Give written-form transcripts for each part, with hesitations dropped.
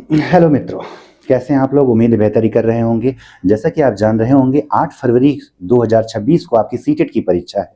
Hello मित्रों, कैसे हैं आप लोग। उम्मीद है बेहतरी कर रहे होंगे। जैसा कि आप जान रहे होंगे 8 फरवरी 2026 को आपकी सीटेट की परीक्षा है।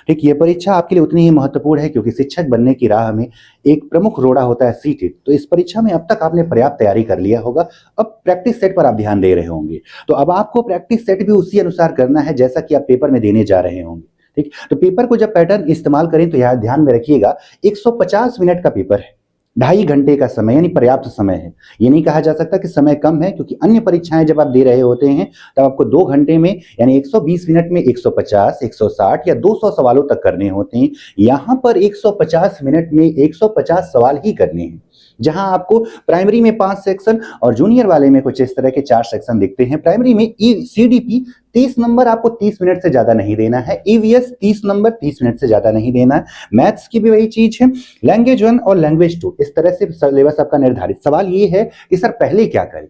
ठीक, ये परीक्षा आपके लिए उतनी ही महत्वपूर्ण है क्योंकि शिक्षक बनने की राह में एक प्रमुख रोड़ा होता है सीटेट। तो इस परीक्षा में अब तक आपने पर्याप्त तैयारी कर लिया होगा। अब प्रैक्टिस सेट पर आप ध्यान दे रहे होंगे। तो अब आपको प्रैक्टिस सेट भी उसी अनुसार करना है जैसा कि आप पेपर में देने जा रहे होंगे। ठीक, तो पेपर को जब पैटर्न इस्तेमाल करें तो यहाँ ध्यान में रखिएगा 150 मिनट का पेपर है। 2.5 घंटे का समय यानी पर्याप्त समय है। ये नहीं कहा जा सकता कि समय कम है क्योंकि अन्य परीक्षाएं जब आप दे रहे होते हैं तब आपको 2 घंटे में यानी 120 मिनट में 150, 160 या 200 सवालों तक करने होते हैं। यहां पर 150 मिनट में 150 सवाल ही करने हैं। जहां आपको प्राइमरी में 5 सेक्शन और जूनियर वाले में कुछ इस तरह के 4 सेक्शन दिखते हैं। प्राइमरी में सीडीपी 30 नंबर आपको 30 मिनट से ज्यादा नहीं देना है। ईवीएस 30 नंबर 30 मिनट से ज्यादा नहीं देना है। मैथ्स की भी वही चीज है। लैंग्वेज 1 और लैंग्वेज 2 इस तरह से सिलेबस आपका निर्धारित। सवाल ये है कि सर पहले क्या करें।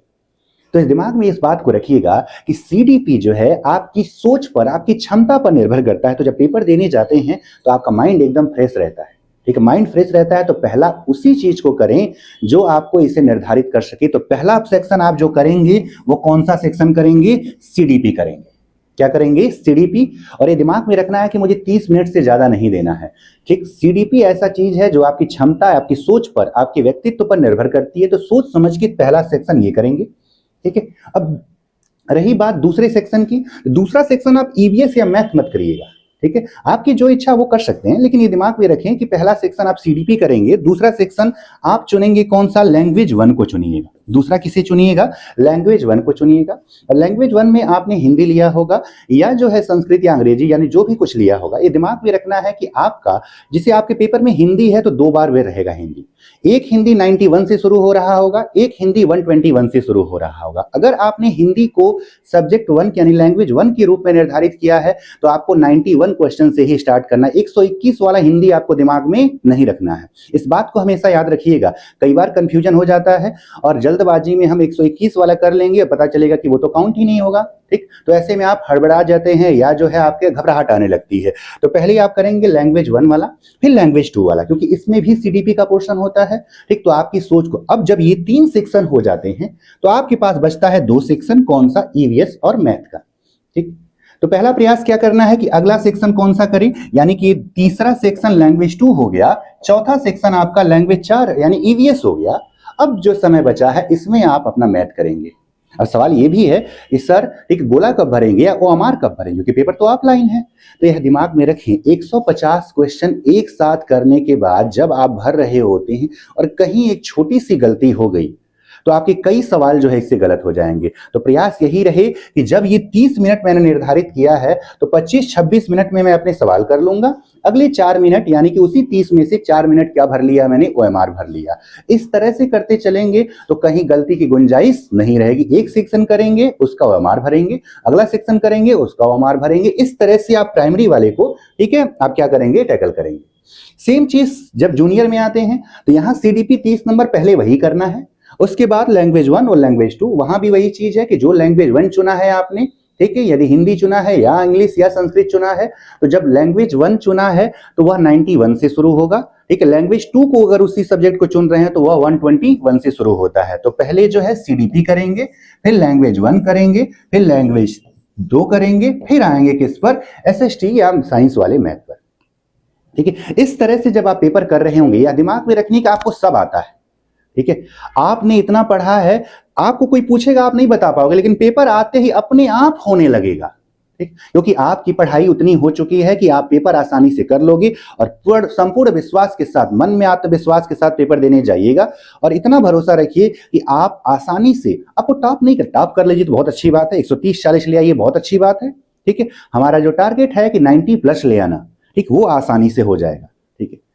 तो इस दिमाग में इस बात को रखिएगा कि सीडीपी जो है आपकी सोच पर, आपकी क्षमता पर निर्भर करता है। तो जब पेपर देने जाते हैं तो आपका माइंड एकदम फ्रेश रहता है। ठीक है, माइंड फ्रेश रहता है तो पहला उसी चीज को करें जो आपको इसे निर्धारित कर सके। तो पहला सेक्शन आप जो करेंगे वो कौन सा सेक्शन करेंगे? सीडीपी करेंगे। क्या करेंगे? सीडीपी। और ये दिमाग में रखना है कि मुझे 30 मिनट से ज्यादा नहीं देना है। ठीक, सीडीपी ऐसा चीज है जो आपकी क्षमता, आपकी सोच पर, आपके व्यक्तित्व पर निर्भर करती है। तो सोच समझ के पहला सेक्शन ये करेंगे। ठीक है, अब रही बात दूसरे सेक्शन की। दूसरा सेक्शन आप ईवीएस या मैथ मत करिएगा। ठीक है, आपकी जो इच्छा वो कर सकते हैं, लेकिन ये दिमाग में रखें कि पहला सेक्शन आप सीडीपी करेंगे। दूसरा सेक्शन आप चुनेंगे कौन सा? लैंग्वेज 1 को चुनिएगा। दूसरा किसे चुनिएगा? लैंग्वेज 1 को चुनिएगा। लैंग्वेज 1 में आपने हिंदी लिया होगा या जो है संस्कृत या अंग्रेजी, यानी जो भी कुछ लिया होगा। ये दिमाग में रखना है कि आपका, जिसे आपके पेपर में हिंदी है तो 2 बार वे रहेगा हिंदी। एक हिंदी 91 से शुरू हो रहा होगा, एक हिंदी 121 से शुरू हो रहा होगा। अगर आपने हिंदी को सब्जेक्ट 1 यानी लैंग्वेज 1 के रूप में निर्धारित किया है तो आपको 91 क्वेश्चन से ही स्टार्ट करना है। 121 वाला हिंदी आपको दिमाग में नहीं रखना है। इस बात को हमेशा याद रखिएगा। कई बार कंफ्यूजन हो जाता है और जल्दबाजी में हम 121 वाला कर लेंगे, पता चलेगा कि वो तो काउंट ही नहीं होगा। ठीक, तो ऐसे में आप हड़बड़ा जाते हैं या जो है आपके घबराहट आने लगती है। तो पहले आप करेंगे लैंग्वेज 1 वाला, फिर लैंग्वेज 2 वाला, क्योंकि इसमें भी सीडीपी का पोर्शन होता है। ठीक, तो आपकी सोच को, अब जब ये 3 सेक्शन हो जाते हैं तो आपके पास बचता है 2 सेक्शन। कौन सा? ईवीएस और मैथ का। ठीक, तो पहला प्रयास क्या करना है कि अगला सेक्शन कौन सा करें, यानी कि तीसरा सेक्शन लैंग्वेज 2 हो गया, चौथा सेक्शन आपका लैंग्वेज 4 यानी ईवीएस हो गया। अब जो समय बचा है इसमें आप अपना मैथ करेंगे। अब सवाल ये भी है कि सर एक गोला कब भरेंगे या ओएमआर कब भरेंगे, क्योंकि पेपर तो ऑफलाइन है। तो यह दिमाग में रखें, 150 क्वेश्चन एक साथ करने के बाद जब आप भर रहे होते हैं और कहीं एक छोटी सी गलती हो गई तो आपके कई सवाल जो है इससे गलत हो जाएंगे। तो प्रयास यही रहे कि जब ये 30 मिनट मैंने निर्धारित किया है तो 25-26 मिनट में मैं अपने सवाल कर लूंगा। अगले 4 मिनट यानी कि उसी 30 में से 4 मिनट क्या भर लिया मैंने? ओएमआर भर लिया। इस तरह से करते चलेंगे तो कहीं गलती की गुंजाइश नहीं रहेगी। एक सेक्शन करेंगे उसका ओएमआर भरेंगे, अगला सेक्शन करेंगे उसका ओएमआर भरेंगे। इस तरह से आप प्राइमरी वाले को, ठीक है, आप क्या करेंगे? टैकल करेंगे। सेम चीज जब जूनियर में आते हैं तो यहां सीडीपी 30 नंबर पहले वही करना है। उसके बाद लैंग्वेज 1 और लैंग्वेज 2, वहां भी वही चीज है कि जो लैंग्वेज 1 चुना है आपने, ठीक है, यदि हिंदी चुना है या इंग्लिश या संस्कृत चुना है, तो जब लैंग्वेज 1 चुना है तो वह 91 से शुरू होगा। ठीक है, लैंग्वेज 2 को अगर उसी सब्जेक्ट को चुन रहे हैं तो वह 121 से शुरू होता है। तो पहले जो है सीडीपी करेंगे, फिर लैंग्वेज 1 करेंगे, फिर लैंग्वेज 2 करेंगे, फिर आएंगे किस पर? एसएसटी या साइंस वाले मैथ पर। ठीक है, इस तरह से जब आप पेपर कर रहे होंगे या दिमाग में रखने का आपको सब आता है। ठीक है, आपने इतना पढ़ा है, आपको कोई पूछेगा आप नहीं बता पाओगे, लेकिन पेपर आते ही अपने आप होने लगेगा। ठीक, क्योंकि आपकी पढ़ाई उतनी हो चुकी है कि आप पेपर आसानी से कर लोगे और संपूर्ण विश्वास के साथ, मन में आत्मविश्वास के साथ पेपर देने जाइएगा। और इतना भरोसा रखिए कि आप आसानी से, आपको टॉप नहीं कर, टॉप कर लीजिए तो बहुत अच्छी बात है, 130-40 ले आइए, बहुत अच्छी बात है। ठीक है, हमारा जो टारगेट है कि 90+ ले आना, ठीक, वो आसानी से हो जाएगा। ठीक है,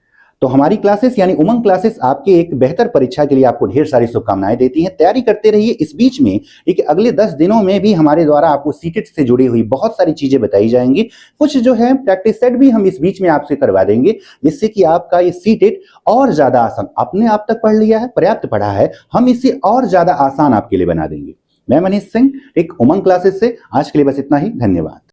तो हमारी क्लासेस यानी उमंग क्लासेस आपके एक बेहतर परीक्षा के लिए आपको ढेर सारी शुभकामनाएं देती हैं। तैयारी करते रहिए। इस बीच में एक अगले 10 दिनों में भी हमारे द्वारा आपको सीटेट से जुड़ी हुई बहुत सारी चीजें बताई जाएंगी। कुछ जो है प्रैक्टिस सेट भी हम इस बीच में आपसे करवा देंगे, जिससे कि आपका ये सीटेट और ज्यादा आसान, आपने आप तक पढ़ लिया है, पर्याप्त पढ़ा है, हम इसे और ज्यादा आसान आपके लिए बना देंगे। मैं मनीष सिंह, एक उमंग क्लासेस से। आज के लिए बस इतना ही। धन्यवाद।